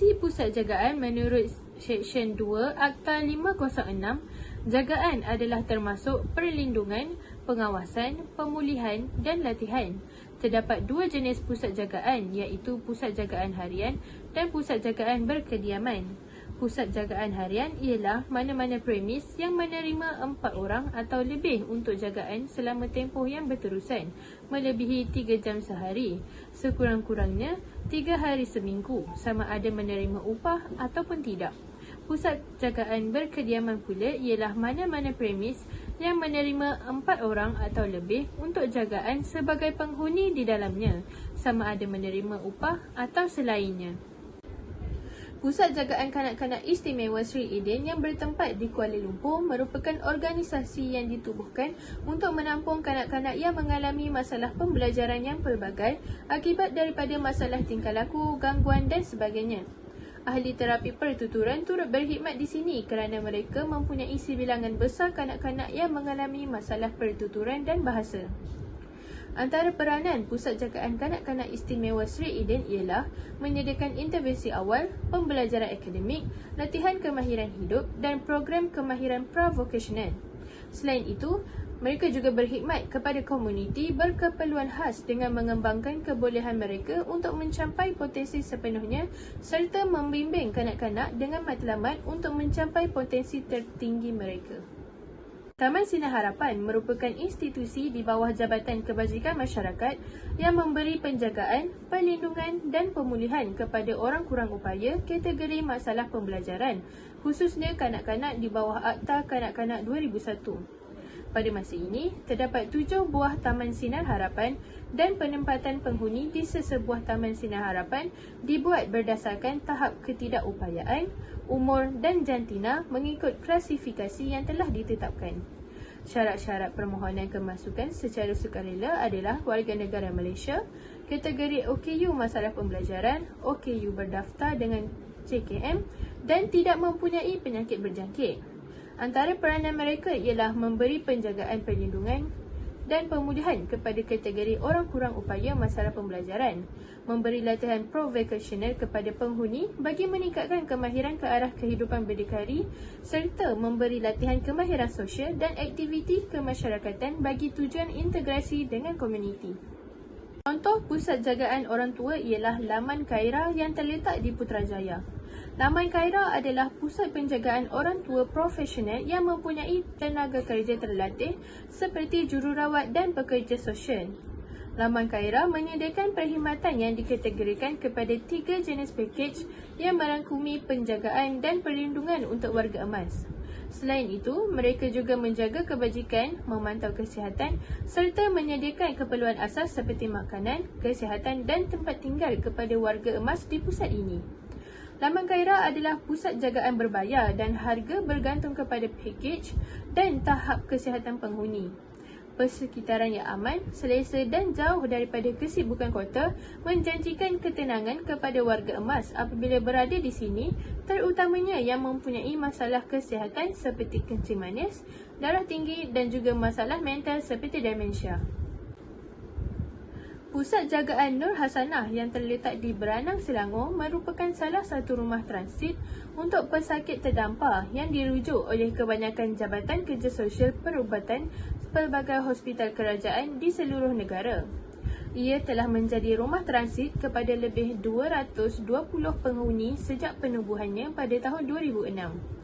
Fungsi pusat jagaan menurut Seksyen 2 Akta 506, jagaan adalah termasuk perlindungan, pengawasan, pemulihan dan latihan. Terdapat dua jenis pusat jagaan, iaitu pusat jagaan harian dan pusat jagaan berkediaman. Pusat jagaan harian ialah mana-mana premis yang menerima 4 orang atau lebih untuk jagaan selama tempoh yang berterusan, melebihi 3 jam sehari, sekurang-kurangnya 3 hari seminggu, sama ada menerima upah ataupun tidak. Pusat jagaan berkediaman pula ialah mana-mana premis yang menerima 4 orang atau lebih untuk jagaan sebagai penghuni di dalamnya, sama ada menerima upah atau selainnya. Pusat Jagaan Kanak-Kanak Istimewa Sri Eden yang bertempat di Kuala Lumpur merupakan organisasi yang ditubuhkan untuk menampung kanak-kanak yang mengalami masalah pembelajaran yang pelbagai akibat daripada masalah tingkah laku, gangguan dan sebagainya. Ahli terapi pertuturan turut berkhidmat di sini kerana mereka mempunyai sebilangan besar kanak-kanak yang mengalami masalah pertuturan dan bahasa. Antara peranan Pusat Jagaan Kanak-Kanak Istimewa Sri Eden ialah menyediakan intervensi awal, pembelajaran akademik, latihan kemahiran hidup dan program kemahiran pra-vocational. Selain itu, mereka juga berkhidmat kepada komuniti berkeperluan khas dengan mengembangkan kebolehan mereka untuk mencapai potensi sepenuhnya serta membimbing kanak-kanak dengan matlamat untuk mencapai potensi tertinggi mereka. Taman Sinar Harapan merupakan institusi di bawah Jabatan Kebajikan Masyarakat yang memberi penjagaan, perlindungan dan pemulihan kepada orang kurang upaya kategori masalah pembelajaran, khususnya kanak-kanak di bawah Akta Kanak-Kanak 2001. Pada masa ini, terdapat 7 buah Taman Sinar Harapan dan penempatan penghuni di sesebuah Taman Sinar Harapan dibuat berdasarkan tahap ketidakupayaan, umur dan jantina mengikut klasifikasi yang telah ditetapkan. Syarat-syarat permohonan kemasukan secara sukarela adalah warga negara Malaysia, kategori OKU masalah pembelajaran, OKU berdaftar dengan JKM dan tidak mempunyai penyakit berjangkit. Antara peranan mereka ialah memberi penjagaan perlindungan dan pemulihan kepada kategori orang kurang upaya masalah pembelajaran, memberi latihan pro-vocational kepada penghuni bagi meningkatkan kemahiran ke arah kehidupan berdikari serta memberi latihan kemahiran sosial dan aktiviti kemasyarakatan bagi tujuan integrasi dengan komuniti. Contoh pusat jagaan orang tua ialah Laman Khaira yang terletak di Putrajaya. Laman Khaira adalah pusat penjagaan orang tua profesional yang mempunyai tenaga kerja terlatih seperti jururawat dan pekerja sosial. Laman Khaira menyediakan perkhidmatan yang dikategorikan kepada 3 jenis pakej yang merangkumi penjagaan dan perlindungan untuk warga emas. Selain itu, mereka juga menjaga kebajikan, memantau kesihatan serta menyediakan keperluan asas seperti makanan, kesihatan dan tempat tinggal kepada warga emas di pusat ini. Laman Khaira adalah pusat jagaan berbayar dan harga bergantung kepada pakej dan tahap kesihatan penghuni. Persekitaran yang aman, selesa dan jauh daripada kesibukan kota menjanjikan ketenangan kepada warga emas apabila berada di sini, terutamanya yang mempunyai masalah kesihatan seperti kencing manis, darah tinggi dan juga masalah mental seperti demensia. Pusat Jagaan Nur Hasanah yang terletak di Beranang, Selangor merupakan salah satu rumah transit untuk pesakit terdampar yang dirujuk oleh kebanyakan Jabatan Kerja Sosial Perubatan pelbagai hospital kerajaan di seluruh negara. Ia telah menjadi rumah transit kepada lebih 220 penghuni sejak penubuhannya pada tahun 2006.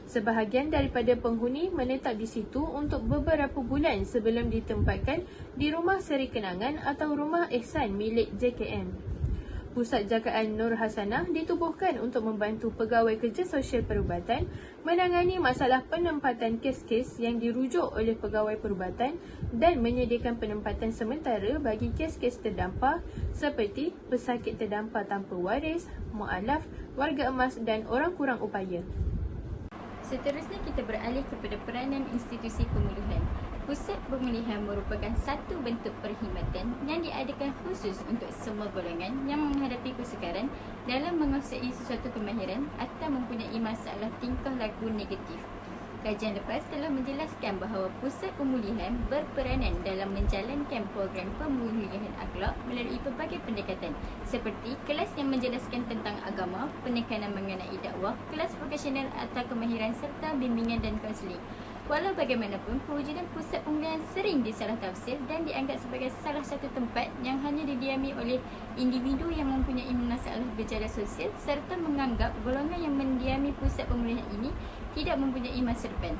Sebahagian daripada penghuni menetap di situ untuk beberapa bulan sebelum ditempatkan di Rumah Seri Kenangan atau Rumah Ihsan milik JKM. Pusat Jagaan Nur Hasanah ditubuhkan untuk membantu pegawai kerja sosial perubatan menangani masalah penempatan kes-kes yang dirujuk oleh pegawai perubatan dan menyediakan penempatan sementara bagi kes-kes terdampar seperti pesakit terdampar tanpa waris, mualaf, warga emas dan orang kurang upaya. Seterusnya kita beralih kepada peranan institusi pemulihan. Pusat pemulihan merupakan satu bentuk perkhidmatan yang diadakan khusus untuk semua golongan yang menghadapi kesukaran dalam menguasai sesuatu kemahiran atau mempunyai masalah tingkah laku negatif. Kajian lepas telah menjelaskan bahawa pusat pemulihan berperanan dalam menjalankan program pemulihan akhlak melalui pelbagai pendekatan seperti kelas yang menjelaskan tentang agama, penekanan mengenai dakwah, kelas profesional atau kemahiran serta bimbingan dan kaunseling. Walau bagaimanapun, pewujudan pusat pemulihan sering disalah tafsir dan dianggap sebagai salah satu tempat yang hanya didiami oleh individu yang mempunyai masalah gejala sosial serta menganggap golongan yang mendiami pusat pemulihan ini tidak mempunyai masa depan.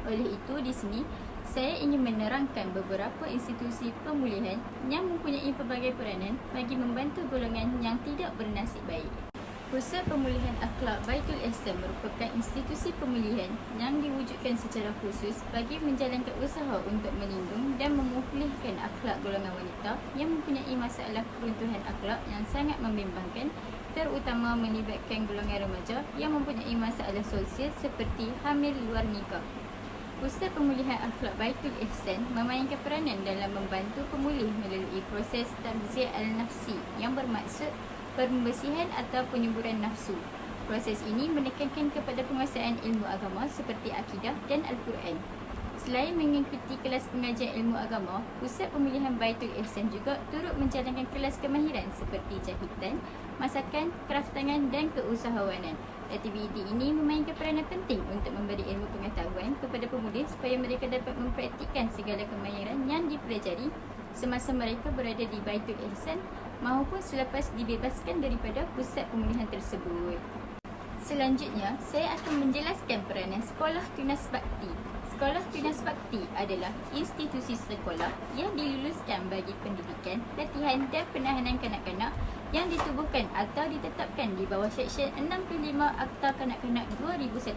Oleh itu, di sini saya ingin menerangkan beberapa institusi pemulihan yang mempunyai pelbagai peranan bagi membantu golongan yang tidak bernasib baik. Pusat Pemulihan Akhlak Baitul Ihsan merupakan institusi pemulihan yang diwujudkan secara khusus bagi menjalankan usaha untuk melindung dan memulihkan akhlak golongan wanita yang mempunyai masalah keruntuhan akhlak yang sangat membimbangkan, terutama melibatkan golongan remaja yang mempunyai masalah sosial seperti hamil luar nikah. Pusat Pemulihan Akhlak Baitul Ihsan memainkan peranan dalam membantu pemulih melalui proses tagziah al-nafsi yang bermaksud pembersihan atau penyuburan nafsu. Proses ini menekankan kepada penguasaan ilmu agama seperti akidah dan Al-Quran. Selain mengikuti kelas pengajian ilmu agama, Pusat Pemulihan Baitul Ihsan juga turut menjalankan kelas kemahiran seperti jahitan, masakan, kraft tangan dan keusahawanan. Aktiviti ini memainkan peranan penting untuk memberi ilmu pengetahuan kepada pemulih supaya mereka dapat mempraktikkan segala kemahiran yang dipelajari semasa mereka berada di Baitul Ihsan maupun selepas dibebaskan daripada pusat pemulihan tersebut. Selanjutnya, saya akan menjelaskan peranan Sekolah Tunas Bakti. Sekolah Tunas Bakti adalah institusi sekolah yang diluluskan bagi pendidikan, latihan dan penahanan kanak-kanak yang ditubuhkan atau ditetapkan di bawah Seksyen 65 Akta Kanak-Kanak 2001.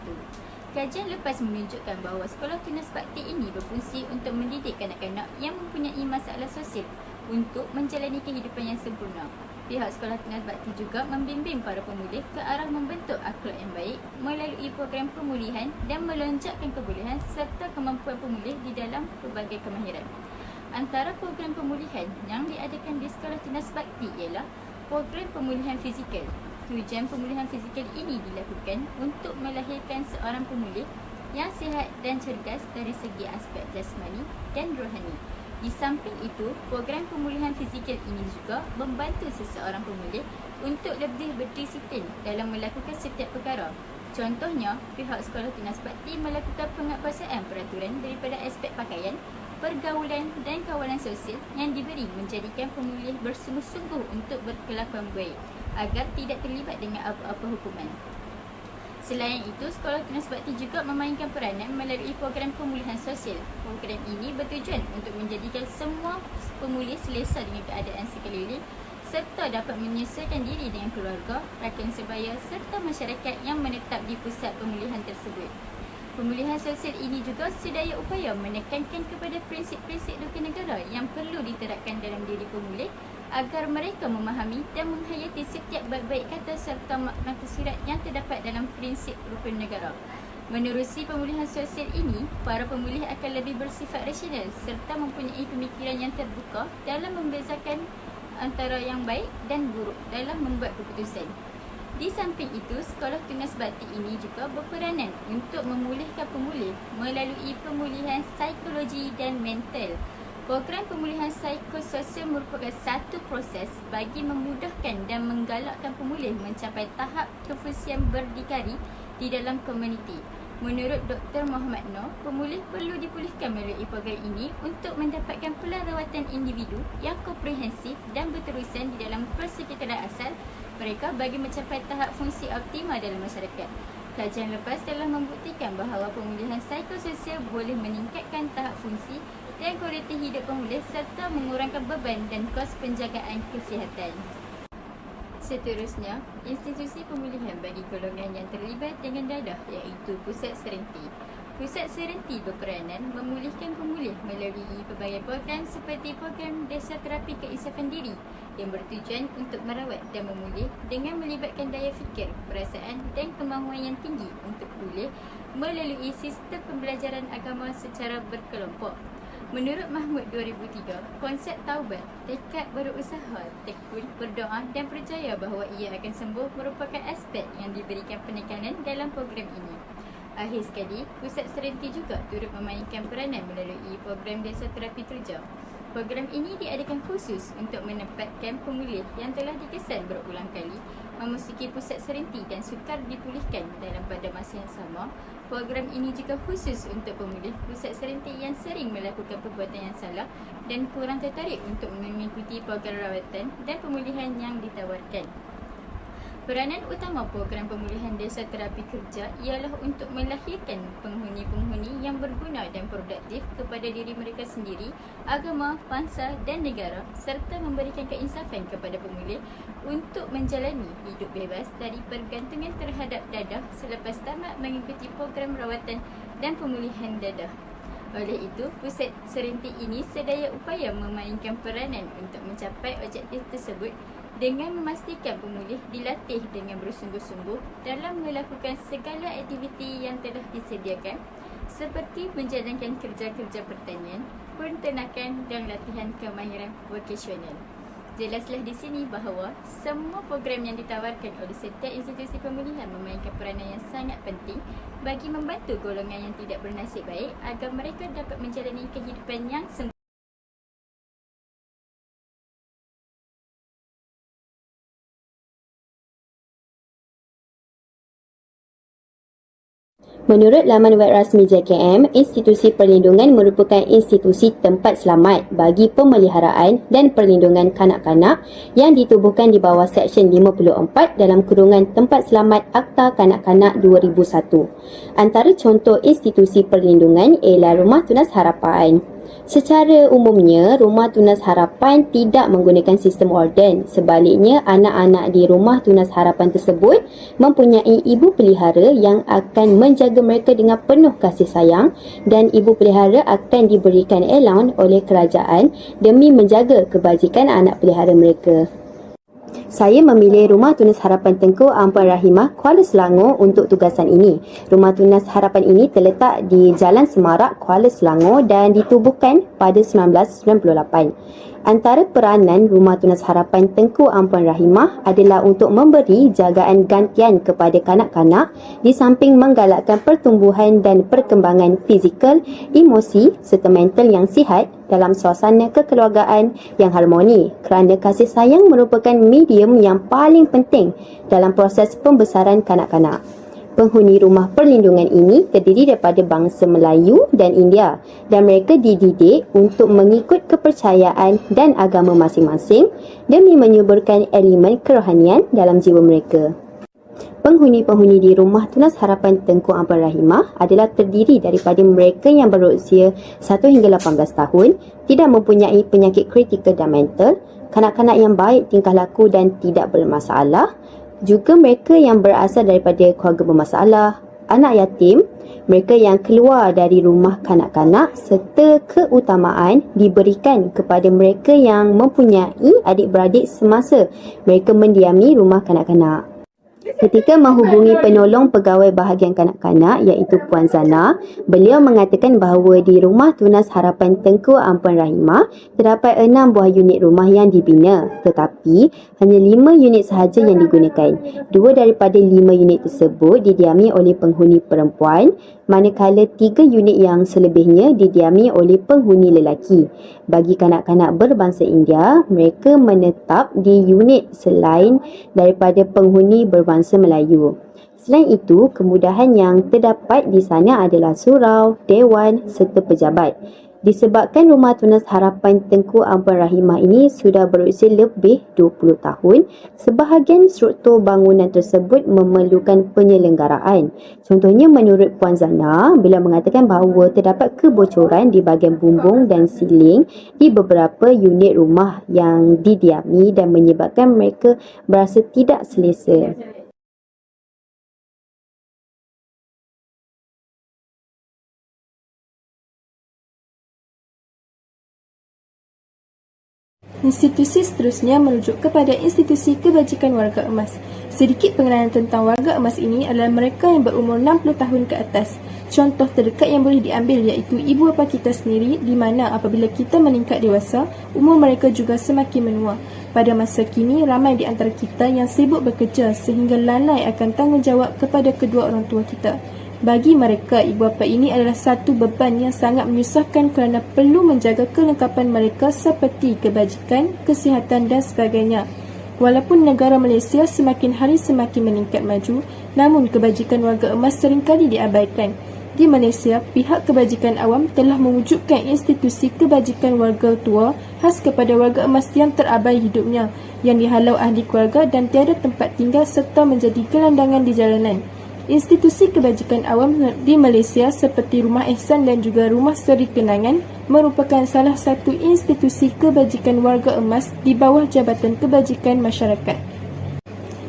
Kajian lepas menunjukkan bahawa Sekolah Tunas Bakti ini berfungsi untuk mendidik kanak-kanak yang mempunyai masalah sosial untuk menjalani kehidupan yang sempurna. Pihak Sekolah Tunas Bakti juga membimbing para pemulih ke arah membentuk akhlak yang baik melalui program pemulihan dan melonjakkan kebolehan serta kemampuan pemulih di dalam pelbagai kemahiran. Antara program pemulihan yang diadakan di Sekolah Tunas Bakti ialah program pemulihan fizikal. Tujuan pemulihan fizikal ini dilakukan untuk melahirkan seorang pemulih yang sihat dan cergas dari segi aspek jasmani dan rohani. Di samping itu, program pemulihan fizikal ini juga membantu seseorang pemulih untuk lebih berdisiplin dalam melakukan setiap perkara. Contohnya, pihak Sekolah Tunas Bakti melakukan penguatkuasaan peraturan daripada aspek pakaian, pergaulan dan kawalan sosial yang diberi menjadikan pemulih bersungguh-sungguh untuk berkelakuan baik agar tidak terlibat dengan apa-apa hukuman. Selain itu, Sekolah Tunas Bakti juga memainkan peranan melalui program pemulihan sosial. Program ini bertujuan untuk menjadikan semua pemulih selesa dengan keadaan sekeliling serta dapat menyesuaikan diri dengan keluarga, rakan sebaya serta masyarakat yang menetap di pusat pemulihan tersebut. Pemulihan sosial ini juga sedaya upaya menekankan kepada prinsip-prinsip rukun negara yang perlu diterapkan dalam diri pemulih agar mereka memahami dan menghayati setiap baik-baik kata serta makna tersirat yang terdapat dalam prinsip rukun negara. Menerusi pemulihan sosial ini, para pemulih akan lebih bersifat rasional serta mempunyai pemikiran yang terbuka dalam membezakan antara yang baik dan buruk dalam membuat keputusan. Di samping itu, Sekolah Tunas Bakti ini juga berperanan untuk memulihkan pemulih melalui pemulihan psikologi dan mental. Program pemulihan psikososial merupakan satu proses bagi memudahkan dan menggalakkan pemulih mencapai tahap kefungsian berdikari di dalam komuniti. Menurut Dr. Muhammad Noor, pemulih perlu dipulihkan melalui program ini untuk mendapatkan pelan rawatan individu yang komprehensif dan berterusan di dalam persekitaran asal mereka bagi mencapai tahap fungsi optimal dalam masyarakat. Kajian lepas telah membuktikan bahawa pemulihan psikososial boleh meningkatkan tahap fungsi dan kualiti hidup pemulih serta mengurangkan beban dan kos penjagaan kesihatan. Seterusnya, institusi pemulihan bagi golongan yang terlibat dengan dadah iaitu Pusat Serenti. Pusat Serenti berperanan memulihkan pemulih melalui pelbagai program seperti program Desa Terapi Keinsafan Diri yang bertujuan untuk merawat dan memulih dengan melibatkan daya fikir, perasaan dan kemahuan yang tinggi untuk pulih melalui sistem pembelajaran agama secara berkelompok. Menurut Mahmud 2003, konsep taubat, tekad berusaha, tekun, berdoa dan percaya bahawa ia akan sembuh merupakan aspek yang diberikan penekanan dalam program ini. Akhir sekali, Pusat Serenti juga turut memainkan peranan melalui program Desa Terapi Kerja. Program ini diadakan khusus untuk menempatkan pemulih yang telah dikesan berulang kali memasuki pusat serenti dan sukar dipulihkan dalam pada masa yang sama. Program ini juga khusus untuk pemulih pusat serenti yang sering melakukan perbuatan yang salah dan kurang tertarik untuk mengikuti program rawatan dan pemulihan yang ditawarkan. Peranan utama program pemulihan Desa Terapi Kerja ialah untuk melahirkan penghuni-penghuni yang berguna dan produktif kepada diri mereka sendiri, agama, bangsa dan negara, serta memberikan keinsafan kepada pemulih untuk menjalani hidup bebas dari pergantungan terhadap dadah selepas tamat mengikuti program rawatan dan pemulihan dadah. Oleh itu, pusat serenti ini sedaya upaya memainkan peranan untuk mencapai objektif tersebut dengan memastikan pemulih dilatih dengan bersungguh-sungguh dalam melakukan segala aktiviti yang telah disediakan seperti menjalankan kerja-kerja pertanian, penternakan dan latihan kemahiran vokasional. Jelaslah di sini bahawa semua program yang ditawarkan oleh setiap institusi pemulihan memainkan peranan yang sangat penting bagi membantu golongan yang tidak bernasib baik agar mereka dapat menjalani kehidupan yang sempurna. Menurut laman web rasmi JKM, institusi perlindungan merupakan institusi tempat selamat bagi pemeliharaan dan perlindungan kanak-kanak yang ditubuhkan di bawah Seksyen 54 dalam kurungan Tempat Selamat Akta Kanak-Kanak 2001. Antara contoh institusi perlindungan ialah Rumah Tunas Harapan. Secara umumnya, Rumah Tunas Harapan tidak menggunakan sistem orden. Sebaliknya, anak-anak di Rumah Tunas Harapan tersebut mempunyai ibu pelihara yang akan menjaga mereka dengan penuh kasih sayang dan ibu pelihara akan diberikan allowance oleh kerajaan demi menjaga kebajikan anak pelihara mereka. Saya memilih Rumah Tunas Harapan Tengku Ampuan Rahimah, Kuala Selangor untuk tugasan ini. Rumah Tunas Harapan ini terletak di Jalan Semarak, Kuala Selangor dan ditubuhkan pada 1998. Antara peranan Rumah Tunas Harapan Tengku Ampuan Rahimah adalah untuk memberi jagaan gantian kepada kanak-kanak di samping menggalakkan pertumbuhan dan perkembangan fizikal, emosi serta mental yang sihat dalam suasana kekeluargaan yang harmoni, kerana kasih sayang merupakan medium yang paling penting dalam proses pembesaran kanak-kanak. Penghuni rumah perlindungan ini terdiri daripada bangsa Melayu dan India dan mereka dididik untuk mengikut kepercayaan dan agama masing-masing demi menyuburkan elemen kerohanian dalam jiwa mereka. Penghuni-penghuni di Rumah Tunas Harapan Tengku Ampuan Rahimah adalah terdiri daripada mereka yang berusia 1 hingga 18 tahun, tidak mempunyai penyakit kritikal dan mental, kanak-kanak yang baik tingkah laku dan tidak bermasalah, juga mereka yang berasal daripada keluarga bermasalah, anak yatim, mereka yang keluar dari rumah kanak-kanak serta keutamaan diberikan kepada mereka yang mempunyai adik-beradik semasa mereka mendiami rumah kanak-kanak. Ketika menghubungi penolong pegawai bahagian kanak-kanak iaitu Puan Zana, beliau mengatakan bahawa di Rumah Tunas Harapan Tengku Ampuan Rahimah terdapat 6 buah unit rumah yang dibina, tetapi hanya 5 unit sahaja yang digunakan. 2 daripada 5 unit tersebut didiami oleh penghuni perempuan, manakala 3 unit yang selebihnya didiami oleh penghuni lelaki. Bagi kanak-kanak berbangsa India, mereka menetap di unit selain daripada penghuni berbangsa Melayu. Selain itu, kemudahan yang terdapat di sana adalah surau, dewan serta pejabat. Disebabkan Rumah Tunas Harapan Tengku Ampuan Rahimah ini sudah berusia lebih 20 tahun, sebahagian struktur bangunan tersebut memerlukan penyelenggaraan. Contohnya menurut Puan Zana, beliau mengatakan bahawa terdapat kebocoran di bahagian bumbung dan siling di beberapa unit rumah yang didiami dan menyebabkan mereka berasa tidak selesa. Institusi seterusnya merujuk kepada institusi kebajikan warga emas. Sedikit pengenalan tentang warga emas ini adalah mereka yang berumur 60 tahun ke atas. Contoh terdekat yang boleh diambil iaitu ibu bapa kita sendiri, di mana apabila kita meningkat dewasa, umur mereka juga semakin menua. Pada masa kini, ramai di antara kita yang sibuk bekerja sehingga lalai akan tanggungjawab kepada kedua orang tua kita. Bagi mereka, ibu bapa ini adalah satu beban yang sangat menyusahkan kerana perlu menjaga kelengkapan mereka seperti kebajikan, kesihatan dan sebagainya. Walaupun negara Malaysia semakin hari semakin meningkat maju, namun kebajikan warga emas seringkali diabaikan. Di Malaysia, pihak kebajikan awam telah mewujudkan institusi kebajikan warga tua khas kepada warga emas yang terabai hidupnya, yang dihalau ahli keluarga dan tiada tempat tinggal serta menjadi gelandangan di jalanan. Institusi kebajikan awam di Malaysia seperti Rumah Ehsan dan juga Rumah Seri Kenangan merupakan salah satu institusi kebajikan warga emas di bawah Jabatan Kebajikan Masyarakat.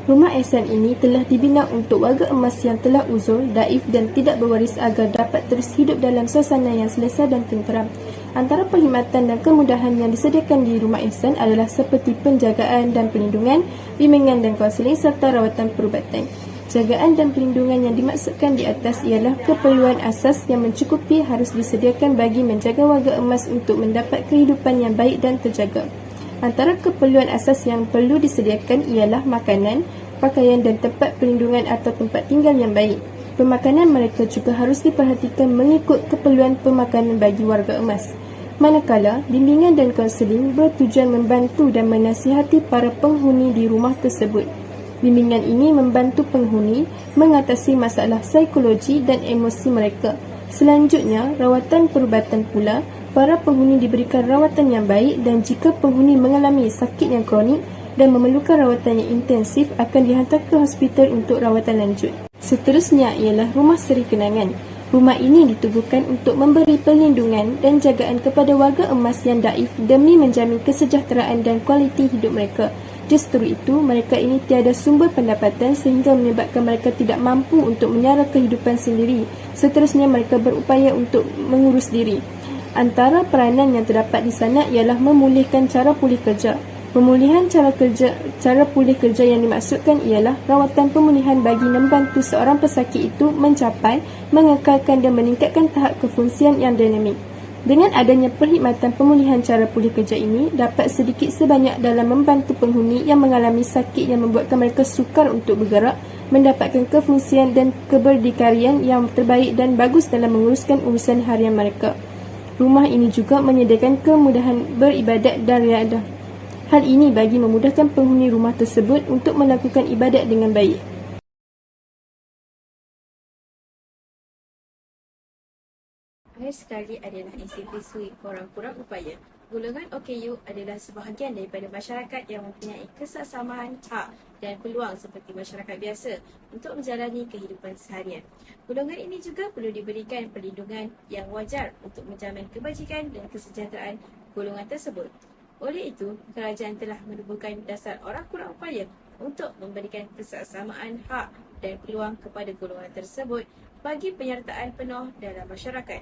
Rumah Ehsan ini telah dibina untuk warga emas yang telah uzur, daif dan tidak berwaris agar dapat terus hidup dalam suasana yang selesa dan tenteram. Antara perkhidmatan dan kemudahan yang disediakan di Rumah Ehsan adalah seperti penjagaan dan perlindungan, bimbingan dan kaunseling serta rawatan perubatan. Jagaan dan perlindungan yang dimaksudkan di atas ialah keperluan asas yang mencukupi harus disediakan bagi menjaga warga emas untuk mendapat kehidupan yang baik dan terjaga. Antara keperluan asas yang perlu disediakan ialah makanan, pakaian dan tempat perlindungan atau tempat tinggal yang baik. Pemakanan mereka juga harus diperhatikan mengikut keperluan pemakanan bagi warga emas. Manakala, bimbingan dan kaunseling bertujuan membantu dan menasihati para penghuni di rumah tersebut. Bimbingan ini membantu penghuni mengatasi masalah psikologi dan emosi mereka. Selanjutnya, rawatan perubatan pula, para penghuni diberikan rawatan yang baik dan jika penghuni mengalami sakit yang kronik dan memerlukan rawatan yang intensif akan dihantar ke hospital untuk rawatan lanjut. Seterusnya ialah Rumah Seri Kenangan. Rumah ini ditubuhkan untuk memberi perlindungan dan jagaan kepada warga emas yang daif demi menjamin kesejahteraan dan kualiti hidup mereka. Justru itu, mereka ini tiada sumber pendapatan sehingga menyebabkan mereka tidak mampu untuk menyara kehidupan sendiri. Seterusnya, mereka berupaya untuk mengurus diri. Antara peranan yang terdapat di sana ialah memulihkan cara pulih kerja. Pemulihan cara pulih kerja yang dimaksudkan ialah rawatan pemulihan bagi membantu seorang pesakit itu mencapai, mengekalkan dan meningkatkan tahap kefungsian yang dinamik. Dengan adanya perkhidmatan pemulihan cara pulih kerja ini dapat sedikit sebanyak dalam membantu penghuni yang mengalami sakit yang membuatkan mereka sukar untuk bergerak, mendapatkan kefungsian dan keberdikarian yang terbaik dan bagus dalam menguruskan urusan harian mereka. Rumah ini juga menyediakan kemudahan beribadat dan riadah. Hal ini bagi memudahkan penghuni rumah tersebut untuk melakukan ibadat dengan baik. Akhir sekali adalah institusi orang kurang upaya. Golongan OKU adalah sebahagian daripada masyarakat yang mempunyai kesesamaan, hak dan peluang seperti masyarakat biasa untuk menjalani kehidupan seharian. Golongan ini juga perlu diberikan perlindungan yang wajar untuk menjamin kebajikan dan kesejahteraan golongan tersebut. Oleh itu, kerajaan telah menubuhkan dasar orang kurang upaya untuk memberikan kesesamaan hak dan peluang kepada golongan tersebut bagi penyertaan penuh dalam masyarakat.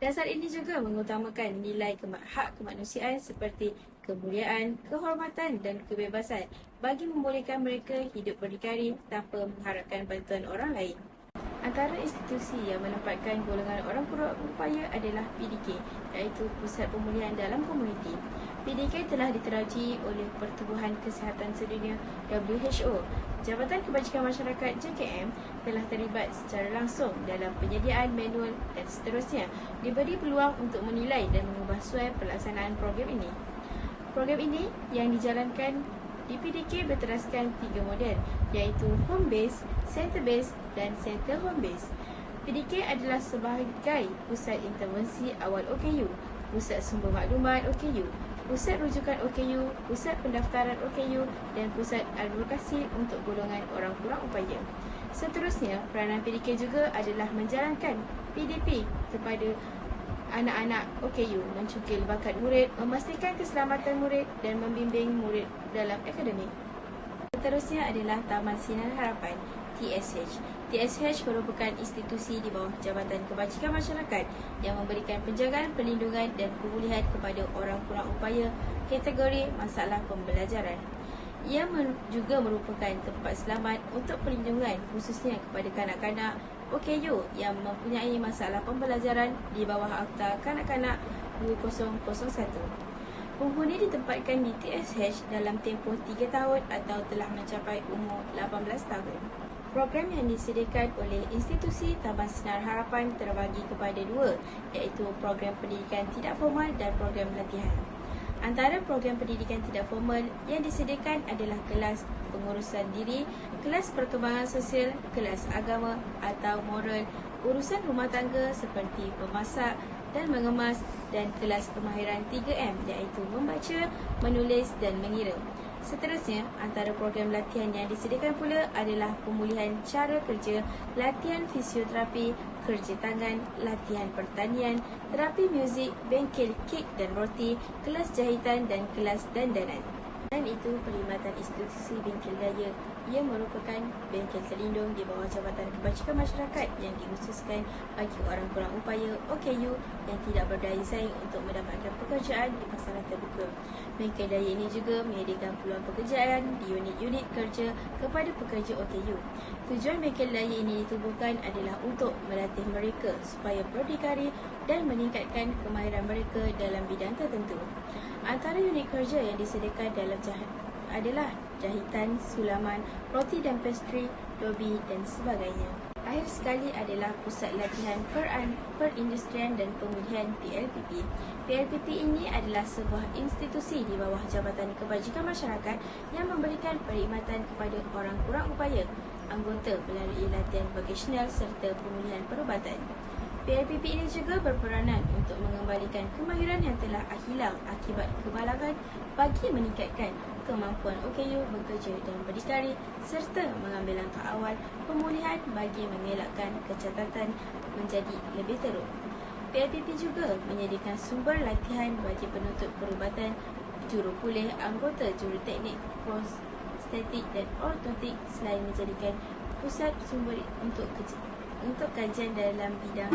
Dasar ini juga mengutamakan nilai hak kemanusiaan seperti kemuliaan, kehormatan dan kebebasan bagi membolehkan mereka hidup berdikari tanpa mengharapkan bantuan orang lain. Antara institusi yang menempatkan golongan orang kurang upaya adalah PDK, iaitu Pusat Pemulihan Dalam Komuniti. PDK telah diteruji oleh Pertubuhan Kesihatan Sedunia WHO. Jabatan Kebajikan Masyarakat JKM telah terlibat secara langsung dalam penyediaan manual dan seterusnya diberi peluang untuk menilai dan mengubah suai pelaksanaan program ini. Program ini yang dijalankan di PDK berteraskan 3 model, iaitu Home Base, Center Base dan Center Home Base. PDK adalah sebagai pusat intervensi awal OKU, pusat sumber maklumat OKU, pusat rujukan OKU, pusat pendaftaran OKU dan pusat advokasi untuk golongan orang kurang upaya. Seterusnya, peranan PDK juga adalah menjalankan PDP kepada anak-anak OKU, mencukil bakat murid, memastikan keselamatan murid dan membimbing murid dalam akademik. Seterusnya adalah Taman Sinar Harapan, TSH. TSH merupakan institusi di bawah Jabatan Kebajikan Masyarakat yang memberikan penjagaan, perlindungan dan pemulihan kepada orang kurang upaya kategori masalah pembelajaran. Ia juga merupakan tempat selamat untuk perlindungan khususnya kepada kanak-kanak OKU yang mempunyai masalah pembelajaran di bawah Akta Kanak-Kanak 2001. Penghuni ditempatkan di TSH dalam tempoh 3 tahun atau telah mencapai umur 18 tahun. Program yang disediakan oleh institusi Taman Sinar Harapan terbagi kepada dua, iaitu program pendidikan tidak formal dan program latihan. Antara program pendidikan tidak formal yang disediakan adalah kelas pengurusan diri, kelas perkembangan sosial, kelas agama atau moral, urusan rumah tangga seperti memasak dan mengemas, dan kelas kemahiran 3M iaitu membaca, menulis dan mengira. Seterusnya, antara program latihan yang disediakan pula adalah pemulihan cara kerja, latihan fisioterapi, kerja tangan, latihan pertanian, terapi muzik, bengkel kek dan roti, kelas jahitan dan kelas dandanan. Dan itu perkhidmatan institusi bengkel daya yang merupakan bengkel terlindung di bawah Jabatan Kebajikan Masyarakat yang dikhususkan bagi orang kurang upaya OKU yang tidak berdaya saing untuk mendapatkan pekerjaan di pasaran terbuka. Bengkel daya ini juga menyediakan peluang pekerjaan di unit-unit kerja kepada pekerja OKU. Tujuan bengkel daya ini ditubuhkan adalah untuk melatih mereka supaya berdikari dan meningkatkan kemahiran mereka dalam bidang tertentu. Antara unit kerja yang disediakan dalam adalah jahitan, sulaman, roti dan pastry, dobi dan sebagainya. Akhir sekali adalah Pusat Latihan Perindustrian dan Pemulihan PLPP. PLPP ini adalah sebuah institusi di bawah Jabatan Kebajikan Masyarakat yang memberikan perkhidmatan kepada orang kurang upaya, anggota melalui latihan vokasional serta pemulihan perubatan. PLPP ini juga berperanan untuk mengembalikan kemahiran yang telah hilang akibat kemalangan bagi meningkatkan kemampuan OKU bekerja dan berdikari serta mengambil langkah awal pemulihan bagi mengelakkan kecacatan menjadi lebih teruk. PLPP juga menyediakan sumber latihan bagi penuntut perubatan, juru pulih, anggota juru teknik, prostetik dan ortotik selain menjadikan pusat sumber untuk kajian dalam bidang